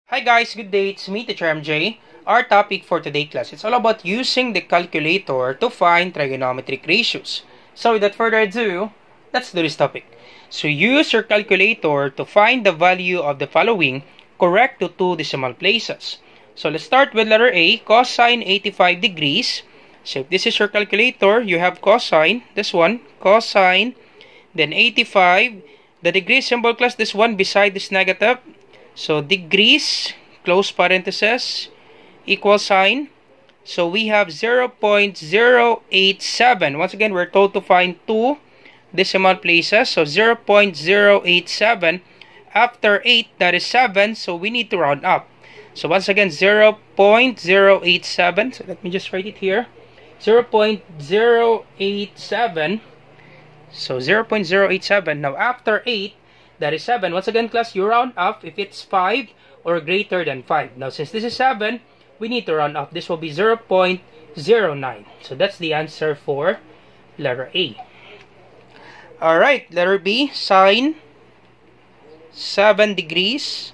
Hi guys, good day. It's me, Teacher MJ. Our topic for today class, it's all about using the calculator to find trigonometric ratios. So without further ado, let's do this topic. So use your calculator to find the value of the following correct to two decimal places. So let's start with letter A, cosine 85 degrees. So if this is your calculator, you have cosine, this one, cosine, then 85. The degree symbol class, this one beside this negative. So degrees, close parenthesis, equal sign. So we have 0.087. Once again, we're told to find two decimal places. So 0.087. After 8, that is 7. So we need to round up. So once again, 0.087. So let me just write it here. 0.087. So 0.087. Now after 8, that is 7. Once again, class, you round up if it's 5 or greater than 5. Now, since this is 7, we need to round up. This will be 0.09. So, that's the answer for letter A. Alright, letter B, sine 7 degrees.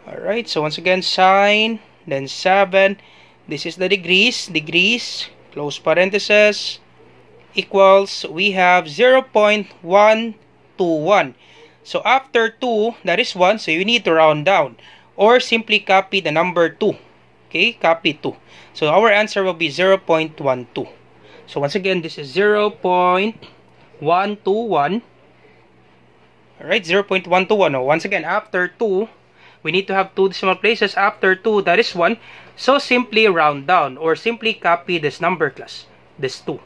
Alright, so once again, sine, then 7. This is the degrees, close parenthesis, equals, we have 0.121. So after 2, that is 1, so you need to round down. Or simply copy the number 2. Okay, copy 2. So our answer will be 0.12. So once again, this is 0.121. Alright, 0.121. Now, once again, after 2, we need to have two decimal places. After 2, that is 1. So simply round down or simply copy this number class, this 2.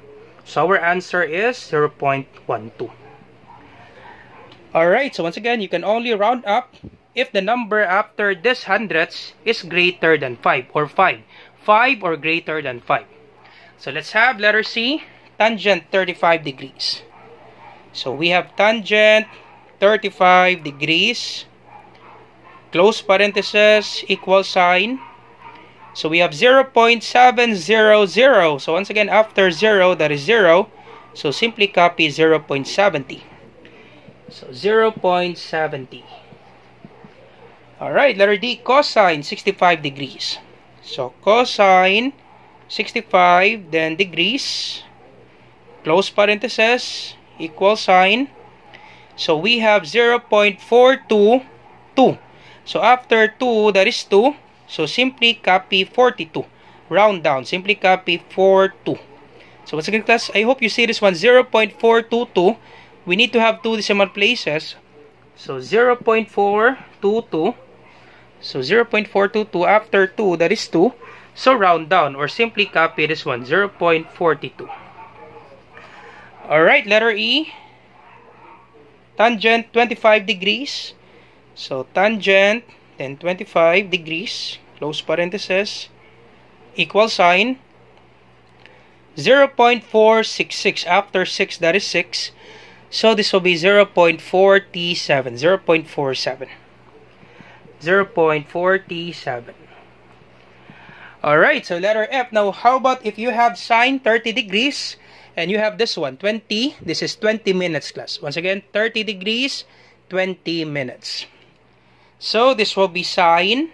So our answer is 0.12. Alright, so once again, you can only round up if the number after this hundreds is greater than 5 or 5. 5 or greater than 5. So let's have letter C, tangent 35 degrees. So we have tangent 35 degrees, close parenthesis, equal sign. So we have 0.700. So once again, after 0, that is 0. So simply copy 0.70. So 0.70. Alright, letter D, cosine 65 degrees. So cosine 65, then degrees, close parenthesis, equal sign. So we have 0.422. So after 2, that is 2. So simply copy 42. Round down, simply copy 42. So once again, class, I hope you see this one, 0.422. We need to have two decimal places. So 0.422. So 0.422 after 2, that is 2. So round down or simply copy this one, 0.42. Alright, letter E, tangent 25 degrees. So tangent, then 25 degrees, close parenthesis, equal sign. 0.466. After 6, that is 6. So this will be 0.47. 0.47. 0.47. Alright, so letter F. Now, how about if you have sine 30 degrees and you have this one, 20. This is 20 minutes, class. Once again, 30 degrees, 20 minutes. So this will be sine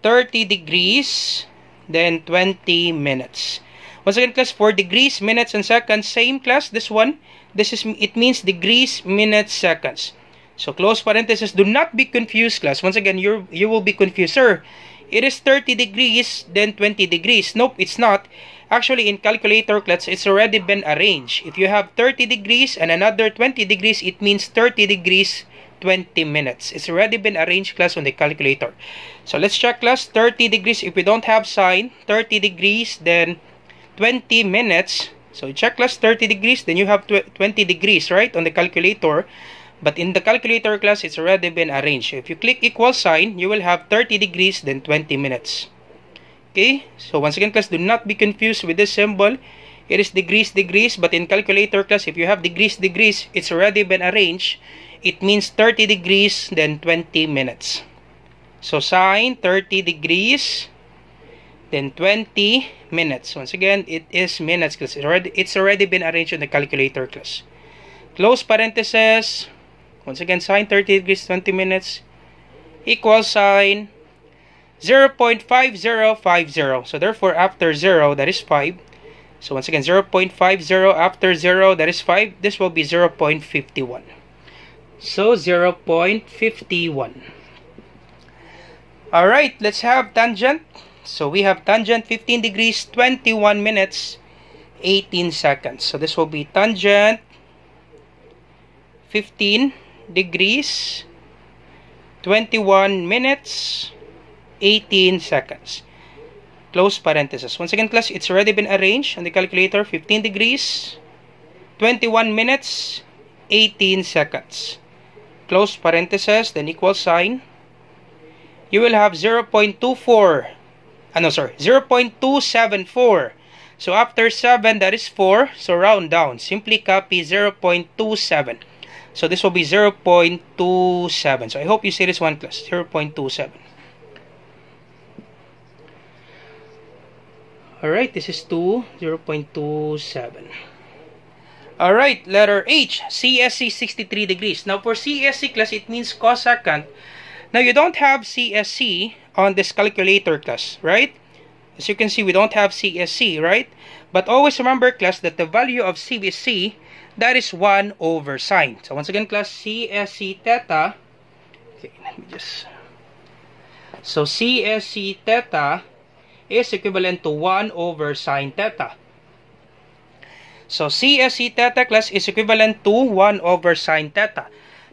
30 degrees, then 20 minutes. Once again, class, for degrees, minutes, and seconds, same class, this one. It means degrees, minutes, seconds. So close parenthesis. Do not be confused, class. Once again, you will be confused. Sir, it is 30 degrees, then 20 degrees. Nope, it's not. Actually, in calculator, class, it's already been arranged. If you have 30 degrees and another 20 degrees, it means 30 degrees, 20 minutes. It's already been arranged, class, on the calculator. So let's check, class. 30 degrees, if we don't have sine, 30 degrees, then 20 minutes. So you check, class, 30 degrees, then you have 20 degrees, right, on the calculator. But in the calculator, class, it's already been arranged. If you click equal sign, you will have 30 degrees, then 20 minutes. Okay, so once again, class, do not be confused with this symbol. It is degrees, but in calculator, class, if you have degrees, it's already been arranged. It means 30 degrees, then 20 minutes. So sine 30 degrees, then 20 minutes. Once again, it is minutes, class. It's already been arranged on the calculator, class. Close parenthesis. Once again, sine 30 degrees, 20 minutes. equal sign 0.5050. So therefore, after 0, that is 5. So once again, 0.50 after 0, that is 5. This will be 0.51. So 0.51. Alright, let's have tangent. So we have tangent 15 degrees, 21 minutes, 18 seconds. So this will be tangent 15 degrees, 21 minutes, 18 seconds. Close parenthesis. Once again, class, it's already been arranged on the calculator. 15 degrees, 21 minutes, 18 seconds. Close parenthesis, then equal sign. You will have 0.24. 0.274. So after 7, that is 4. So round down. Simply copy 0.27. So this will be 0.27. So I hope you see this one, class. 0.27. Alright, this is 0.27. Alright, letter H, CSC 63 degrees. Now for CSC, class, it means cosecant. Now you don't have CSC on this calculator, class, right? As you can see, we don't have CSC, right? But always remember, class, that the value of CSC, that is 1 over sine. So once again, class, CSC theta. Okay, let me just... So CSC theta is equivalent to 1 over sine theta. So CSC theta, class, is equivalent to 1 over sine theta.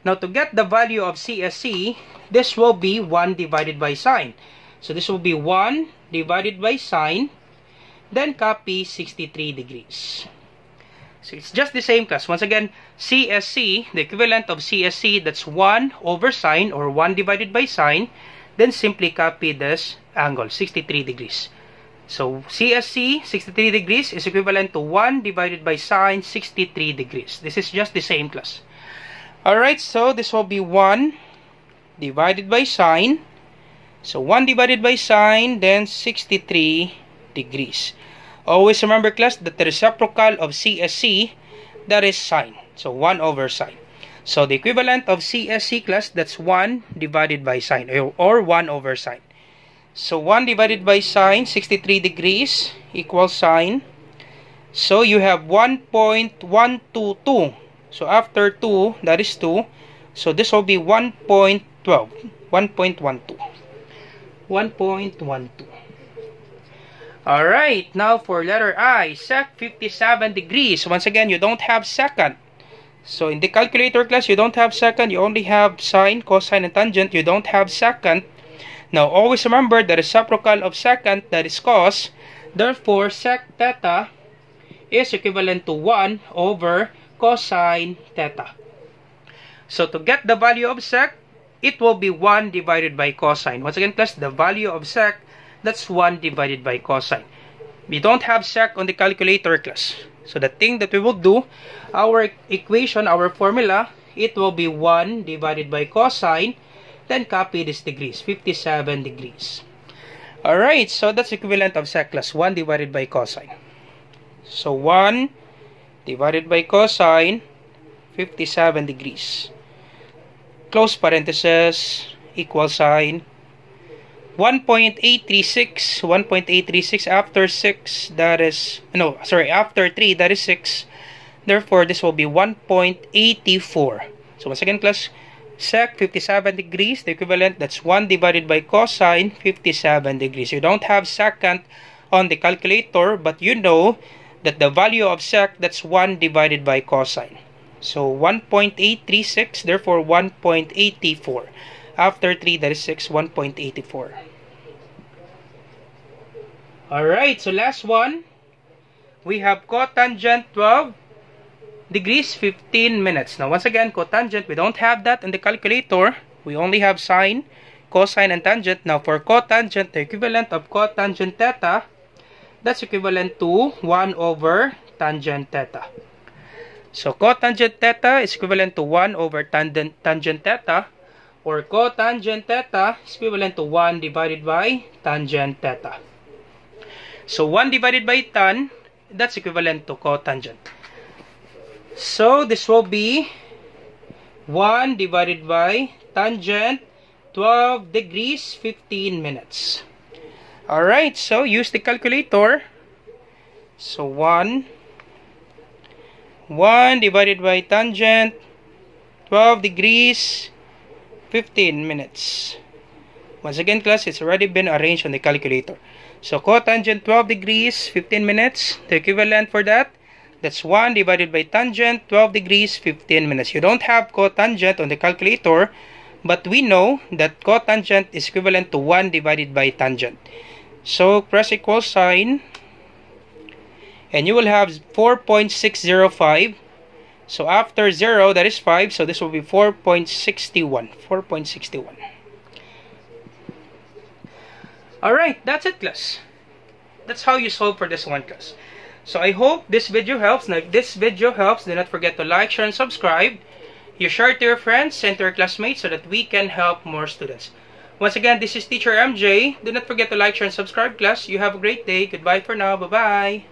Now to get the value of CSC, this will be 1 divided by sine. So this will be 1 divided by sine, then copy 63 degrees. So it's just the same, class. Once again, CSC, the equivalent of CSC, that's 1 over sine, or 1 divided by sine. Then simply copy this angle, 63 degrees. So CSC, 63 degrees, is equivalent to 1 divided by sine, 63 degrees. This is just the same, class. Alright, so this will be 1 divided by sine. So 1 divided by sine, then 63 degrees. Always remember, class, that the reciprocal of CSC, that is sine. So 1 over sine. So the equivalent of CSC, class, that's 1 divided by sine, or 1 over sine. So 1 divided by sine, 63 degrees, equals sine. So you have 1.122. So after 2, that is 2. So this will be 1.12. 1.12. 1.12. Alright, now for letter I, sec 57 degrees. Once again, you don't have second. So in the calculator, class, you don't have second. You only have sine, cosine, and tangent. You don't have second. Now, always remember the reciprocal of second, that is cos. Therefore, sec theta is equivalent to 1 over cosine theta. So to get the value of sec, it will be 1 divided by cosine. Once again, class, the value of sec, that's 1 divided by cosine. We don't have sec on the calculator, class. So the thing that we will do, our equation, our formula, it will be 1 divided by cosine. Then copy this degrees, 57 degrees. Alright, so that's equivalent of sec, class, 1 divided by cosine. So 1 divided by cosine, 57 degrees. Close parenthesis, equal sign. 1.836, 1.836 after 6, that is, no, sorry, after 3, that is 6. Therefore, this will be 1.84. So once again, class, sec 57 degrees, the equivalent, that's 1 divided by cosine, 57 degrees. You don't have secant on the calculator, but you know that the value of sec, that's 1 divided by cosine. So 1.836, therefore 1.84. After 3, that is 6, 1.84. Alright, so last one. We have cotangent 12 degrees, 15 minutes. Now, once again, cotangent, we don't have that in the calculator. We only have sine, cosine, and tangent. Now, for cotangent, the equivalent of cotangent theta, that's equivalent to 1 over tangent theta. So, cotangent theta is equivalent to 1 over tangent theta, or cotangent theta is equivalent to 1 divided by tangent theta. So, 1 divided by tan, that's equivalent to cotangent. So, this will be 1 divided by tangent 12 degrees, 15 minutes. Alright, so use the calculator. So 1 divided by tangent, 12 degrees, 15 minutes. Once again, class, it's already been arranged on the calculator. So cotangent 12 degrees, 15 minutes. The equivalent for that's 1 divided by tangent, 12 degrees, 15 minutes. You don't have cotangent on the calculator, but we know that cotangent is equivalent to 1 divided by tangent. So press equal sign, and you will have 4.605. So after 0, that is 5. So this will be 4.61. 4.61. Alright, that's it, class. That's how you solve for this one, class. So I hope this video helps. Now if this video helps, do not forget to like, share, and subscribe. You share it to your friends and to your classmates so that we can help more students. Once again, this is Teacher MJ. Do not forget to like, share, and subscribe, class. You have a great day. Goodbye for now. Bye-bye.